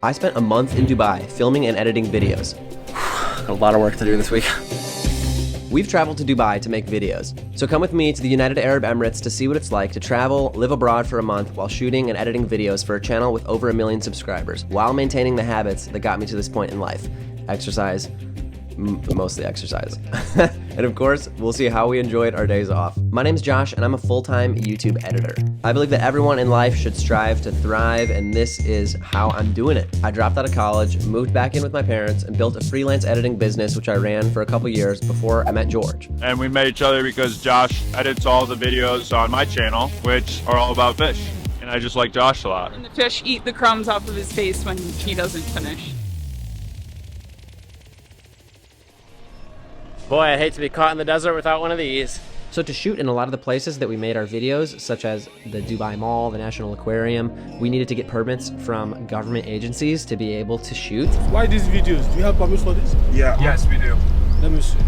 I spent a month in Dubai filming and editing videos. Got a lot of work to do this week. We've traveled to Dubai to make videos, so come with me to the United Arab Emirates to see what it's like to travel, live abroad for a month while shooting and editing videos for a channel with over 1 million subscribers, while maintaining the habits that got me to this point in life. Exercise, mostly exercise. And of course, we'll see how we enjoyed our days off. My name's Josh, and I'm a full-time YouTube editor. I believe that everyone in life should strive to thrive, and this is how I'm doing it. I dropped out of college, moved back in with my parents, and built a freelance editing business, which I ran for a couple years before I met George. And we met each other because Josh edits all the videos on my channel, which are all about fish. And I just like Josh a lot. And the fish eat the crumbs off of his face when he doesn't finish. Boy, I hate to be caught in the desert without one of these. So to shoot in a lot of the places that we made our videos, such as the Dubai Mall, the National Aquarium, we needed to get permits from government agencies to be able to shoot. Why these videos? Do you have permits for this? Yeah. Yes, we do. Let me see.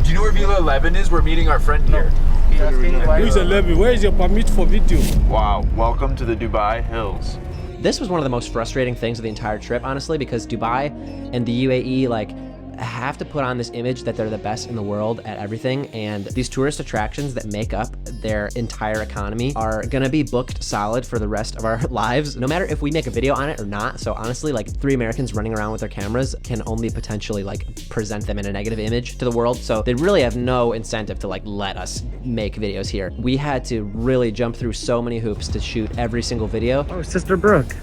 Do you know where Villa 11 is? We're meeting our friend here. Where is 11? Where is your permit for video? Wow, welcome to the Dubai Hills. This was one of the most frustrating things of the entire trip, honestly, because Dubai and the UAE, have to put on this image that they're the best in the world at everything, and these tourist attractions that make up their entire economy are gonna be booked solid for the rest of our lives, no matter if we make a video on it or not. So honestly, 3 Americans running around with their cameras can only potentially present them in a negative image to the world. So they really have no incentive to let us make videos here. We had to really jump through so many hoops to shoot every single video. Oh, Sister Brooke.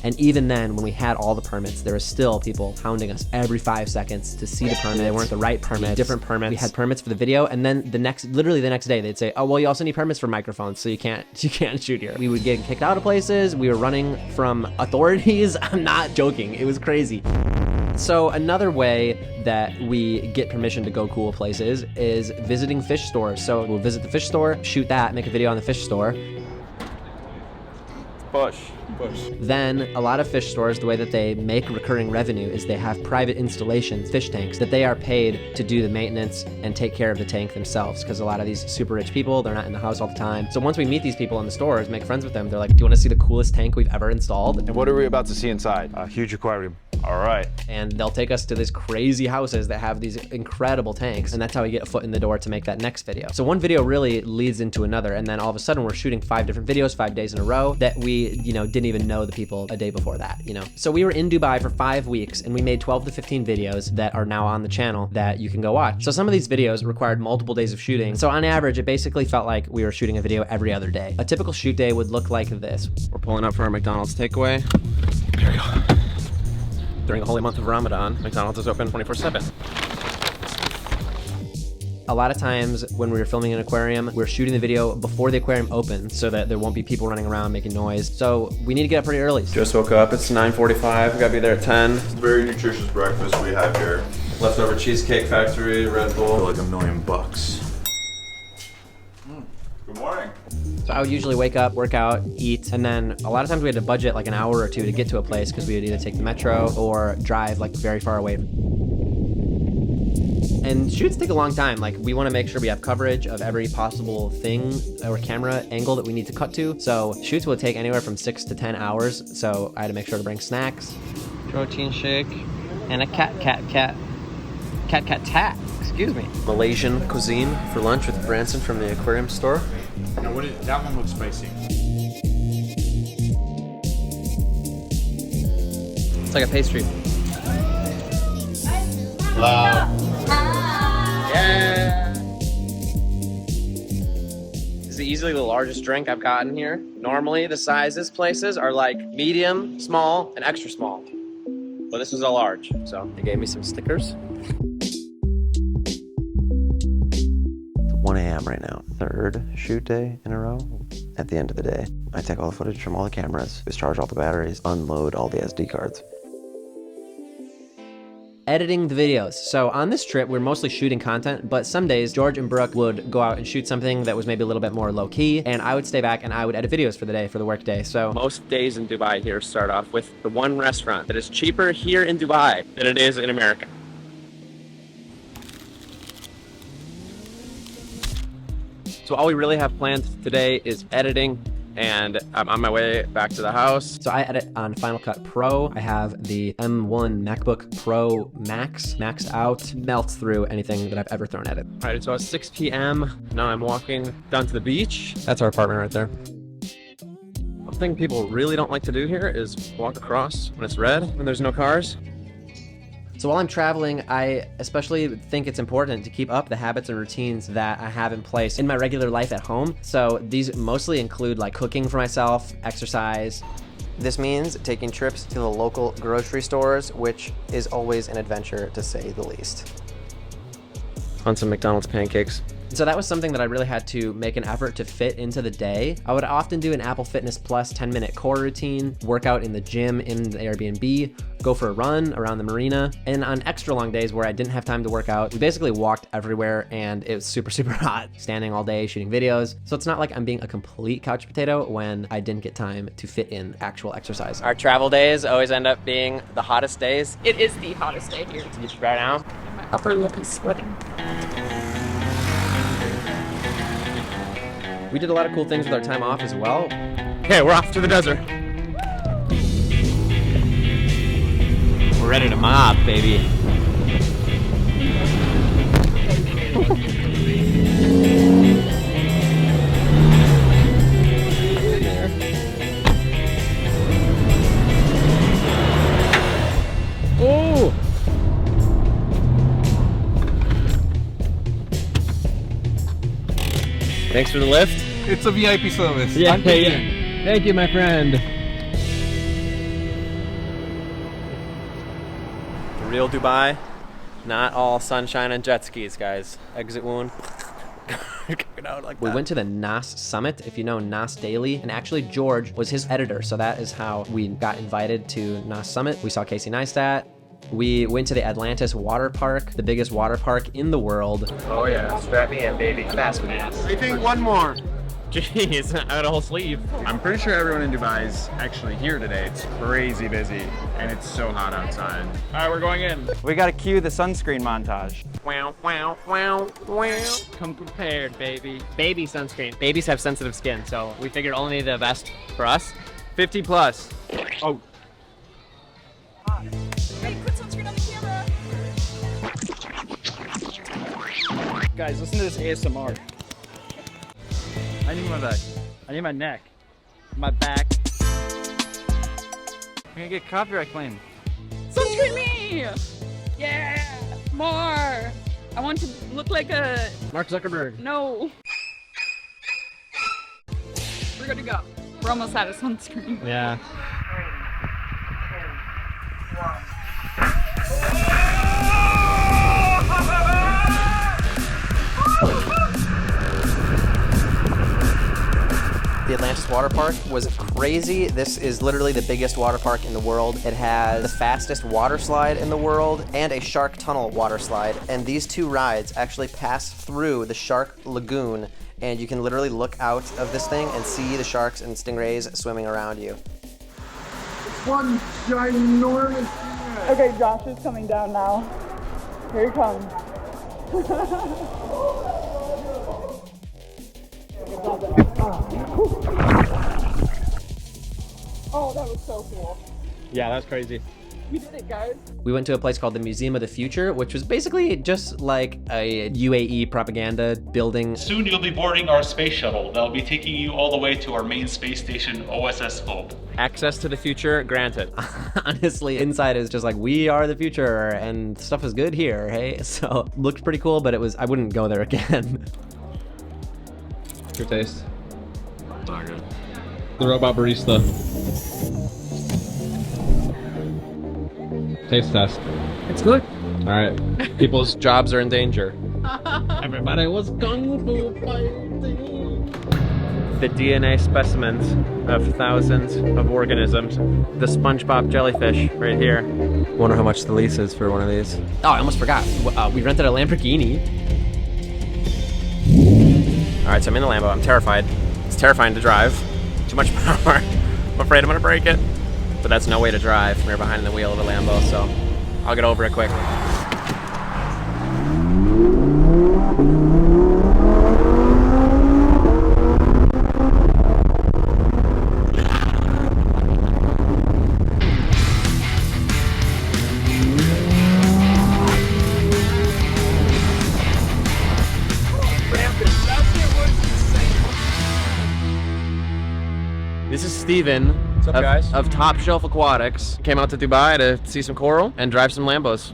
And even then, when we had all the permits, there was still people hounding us every 5 seconds to see the permit. They weren't the right permits, different permits. We had permits for the video, and then literally the next day, they'd say, "Oh, well, you also need permits for microphones, so you can't shoot here." We would get kicked out of places. We were running from authorities. I'm not joking. It was crazy. So another way that we get permission to go cool places is visiting fish stores. So we'll visit the fish store, shoot that, make a video on the fish store. Bush. Then a lot of fish stores, the way that they make recurring revenue is they have private installations, fish tanks, that they are paid to do the maintenance and take care of the tank themselves, because a lot of these super rich people, they're not in the house all the time. So once we meet these people in the stores, make friends with them, they're like, "Do you want to see the coolest tank we've ever installed?" And what are we about to see inside? A huge aquarium. All right. And they'll take us to these crazy houses that have these incredible tanks, and that's how we get a foot in the door to make that next video. So one video really leads into another, and then all of a sudden we're shooting 5 different videos 5 days in a row that we didn't even know the people a day before that. So we were in Dubai for 5 weeks, and we made 12 to 15 videos that are now on the channel that you can go watch. So some of these videos required multiple days of shooting, so on average it basically felt like we were shooting a video every other day. A typical shoot day would look like this. We're pulling up for our McDonald's takeaway. Here we go. During the holy month of Ramadan, McDonald's is open 24/7. A lot of times when we were filming an aquarium, we were shooting the video before the aquarium opens so that there won't be people running around making noise. So we need to get up pretty early. Just woke up, it's 9:45, we gotta be there at 10. Very nutritious breakfast we have here. Leftover Cheesecake Factory, Red Bull. For like $1 million. Good morning. So I would usually wake up, work out, eat, and then a lot of times we had to budget an hour or 2 to get to a place because we would either take the metro or drive very far away. And shoots take a long time. We want to make sure we have coverage of every possible thing or camera angle that we need to cut to. So shoots will take anywhere from 6 to 10 hours. So I had to make sure to bring snacks, Protein shake, and a cat tat. Excuse me. Malaysian cuisine for lunch with Branson from the aquarium store. Now, that one looks spicy. It's like a pastry. Loud. Yeah. This is easily the largest drink I've gotten here. Normally the sizes places are medium, small, and extra small. But this is a large, so They gave me some stickers. It's 1 a.m. right now. 3rd shoot day in a row. At the end of the day, I take all the footage from all the cameras, discharge all the batteries, unload all the SD cards. Editing the videos. So on this trip, we're mostly shooting content, but some days George and Brooke would go out and shoot something that was maybe a little bit more low key, and I would stay back and I would edit videos for the day, for the work day. So most days in Dubai here start off with the one restaurant that is cheaper here in Dubai than it is in America. So all we really have planned today is editing and I'm on my way back to the house. So I edit on Final Cut Pro. I have the M1 MacBook Pro Max, maxed out, melts through anything that I've ever thrown at it. All right, so it's 6 p.m. Now I'm walking down to the beach. That's our apartment right there. One thing people really don't like to do here is walk across when it's red, when there's no cars. So while I'm traveling, I especially think it's important to keep up the habits and routines that I have in place in my regular life at home. So these mostly include like cooking for myself, exercise. This means taking trips to the local grocery stores, which is always an adventure to say the least. On some McDonald's pancakes. So that was something that I really had to make an effort to fit into the day. I would often do an Apple Fitness Plus 10-minute core routine, work out in the gym in the Airbnb, go for a run around the marina, and on extra long days where I didn't have time to work out, we basically walked everywhere and it was super, super hot, standing all day, shooting videos. So it's not like I'm being a complete couch potato when I didn't get time to fit in actual exercise. Our travel days always end up being the hottest days. It is the hottest day here. Right now, My upper lip is sweating. We did a lot of cool things with our time off as well. okay, we're off to the desert. We're ready to mob, baby. Oh! Thanks for the lift. It's a VIP service. Yeah. Thank you, my friend. The real Dubai, not all sunshine and jet skis, guys. Exit wound. We went to the NAS Summit, if you know NAS Daily, and actually George was his editor, so that is how we got invited to NAS Summit. We saw Casey Neistat. We went to the Atlantis water park, the biggest water park in the world. Oh yeah, strap me in, baby. Fast with ass. I think one more. Jeez, I got a whole sleeve. I'm pretty sure everyone in Dubai is actually here today. It's crazy busy, and it's so hot outside. All right, we're going in. We gotta cue the sunscreen montage. Wow, wow, wow, wow. Come prepared, baby. Baby sunscreen. Babies have sensitive skin, so we figured only the best for us. 50 plus. Oh. Hey, put sunscreen on the camera. Guys, listen to this ASMR. I need my back. I need my neck. My back. I'm gonna get copyright claim. Sunscreen me! Yeah! More! I want to look like a... Mark Zuckerberg. No. We're good to go. We're almost out of sunscreen. Yeah. The Atlantis water park was crazy. This is literally the biggest water park in the world. It has the fastest water slide in the world and a shark tunnel water slide. And these two rides actually pass through the shark lagoon, and you can literally look out of this thing and see the sharks and stingrays swimming around you. One ginormous. Okay, Josh is coming down now. Here he comes. Oh, that was so cool. Yeah, that's crazy. We did it, guys. We went to a place called the Museum of the Future, which was basically just like a UAE propaganda building. Soon you'll be boarding our space shuttle that'll be taking you all the way to our main space station, OSS Hope. Access to the future granted. Honestly, inside is just like, we are the future and stuff is good here, hey? So looked pretty cool, but I wouldn't go there again. Your taste? Not good. The robot barista. Taste test. It's good. All right. People's jobs are in danger. Everybody was kung fu fighting. The DNA specimens of thousands of organisms. The SpongeBob jellyfish right here. Wonder how much the lease is for one of these. Oh, I almost forgot. We rented a Lamborghini. All right, so I'm in the Lambo. I'm terrified. It's terrifying to drive. Too much power. I'm afraid I'm gonna break it. But that's no way to drive when you're behind the wheel of a Lambo, so I'll get over it quick. Steven What's up, guys? of Top Shelf Aquatics. Came out to Dubai to see some coral and drive some Lambos.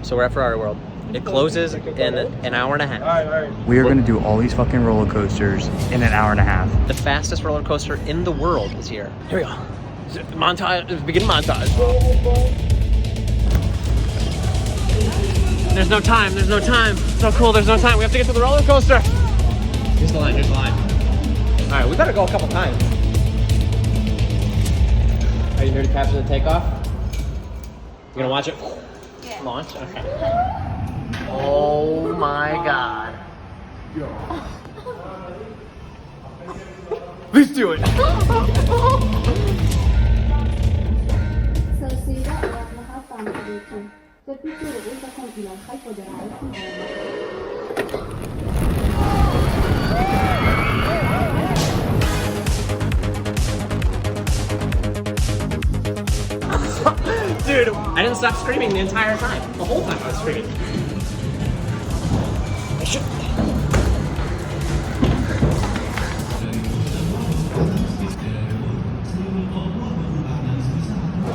So we're at Ferrari World. It closes in an hour and a half. All right. We are going to do all these fucking roller coasters in an hour and a half. The fastest roller coaster in the world is here. Here we go. Montage, begin montage. There's no time, there's no time. So cool, there's no time. We have to get to the roller coaster. Here's the line, here's the line. All right, we better go a couple times. Are you here to capture the takeoff? You gonna watch it? Yeah. Launch? Okay. Oh my God. Let's do it. Dude, I didn't stop screaming the entire time. The whole time I was screaming.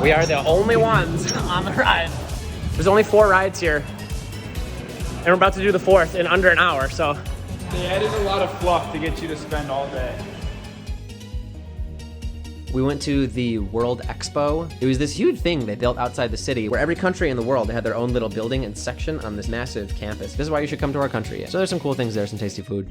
We are the only ones on the ride. There's only 4 rides here. And we're about to do the 4th in under an hour, so. They added a lot of fluff to get you to spend all day. We went to the World Expo. It was this huge thing they built outside the city where every country in the world, they had their own little building and section on this massive campus. This is why you should come to our country. So there's some cool things there, some tasty food.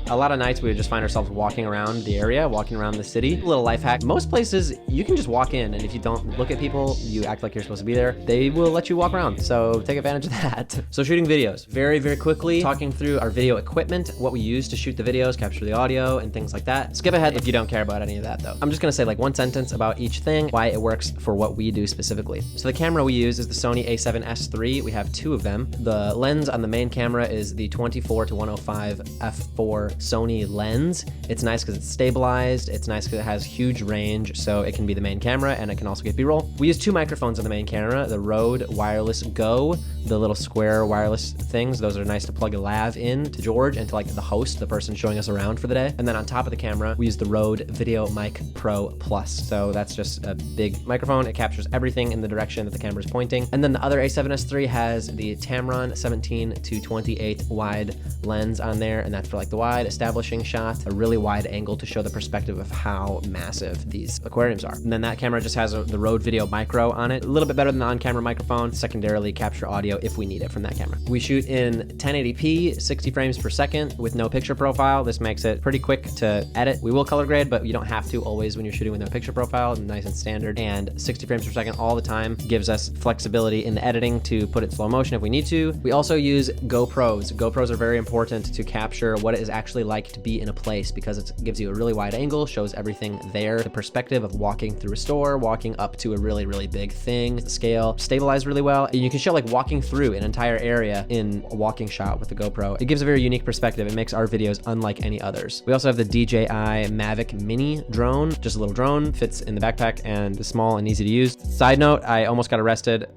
A lot of nights we would just find ourselves walking around the area, walking around the city. A little life hack. Most places you can just walk in, and if you don't look at people, you act like you're supposed to be there, they will let you walk around. So take advantage of that. So shooting videos, very, very quickly, talking through our video equipment, what we use to shoot the videos, capture the audio, and things like that. Skip ahead if you don't care about any of that though. I'm just gonna say like one sentence about each thing, why it works for what we do specifically. So the camera we use is the Sony a7S III. We have 2 of them. The lens on the main camera is the 24-105 f4 Sony lens. It's nice because it's stabilized. It's nice because it has huge range, so it can be the main camera and it can also get B-roll. We use 2 microphones on the main camera, the Rode Wireless Go, the little square wireless things. Those are nice to plug a lav in to George and to like the host, the person showing us around for the day. And then on top of the camera, we use the Rode Video Mic Pro Plus. So that's just a big microphone. It captures everything in the direction that the camera is pointing. And then the other A7S III has the Tamron 17-28 wide lens on there, and that's for like the wide establishing shot, a really wide angle to show the perspective of how massive these aquariums are. And then that camera just has the Rode Video Micro on it, a little bit better than the on-camera microphone, secondarily capture audio if we need it from that camera. We shoot in 1080p, 60 frames per second with no picture profile. This makes it pretty quick to edit. We will color grade, but you don't have to always when you're shooting with no picture profile, nice and standard. And 60 frames per second all the time gives us flexibility in the editing to put it slow motion if we need to. We also use GoPros. GoPros are very important to capture what it is actually like to be in a place because it gives you a really wide angle, shows everything there, the perspective of walking through a store, walking up to a really, really big thing, the scale, stabilized really well. And you can show like walking through an entire area in a walking shot with the GoPro. It gives a very unique perspective. It makes our videos unlike any others. We also have the DJI Mavic Mini drone, just a little drone, fits in the backpack and is small and easy to use. Side note, I almost got arrested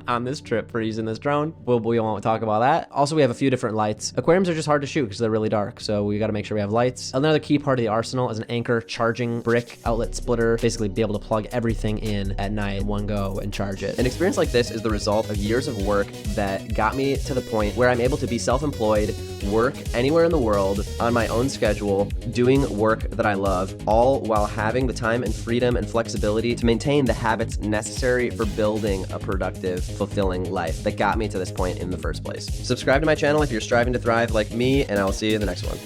on this trip for using this drone. We won't talk about that. Also, we have a few different lights. Aquariums are just hard to shoot because they're really dark, so we got to make sure we have lights. Another key part of the arsenal is an Anchor charging brick outlet splitter. Basically be able to plug everything in at night in one go and charge it. An experience like this is the result of years of work that got me to the point where I'm able to be self-employed, work anywhere in the world on my own schedule, doing work that I love, all while having the time and freedom and flexibility to maintain the habits necessary for building a productive, fulfilling life that got me to this point in the first place. Subscribe to my channel if you're striving to thrive like me, and I'll see you in the next one.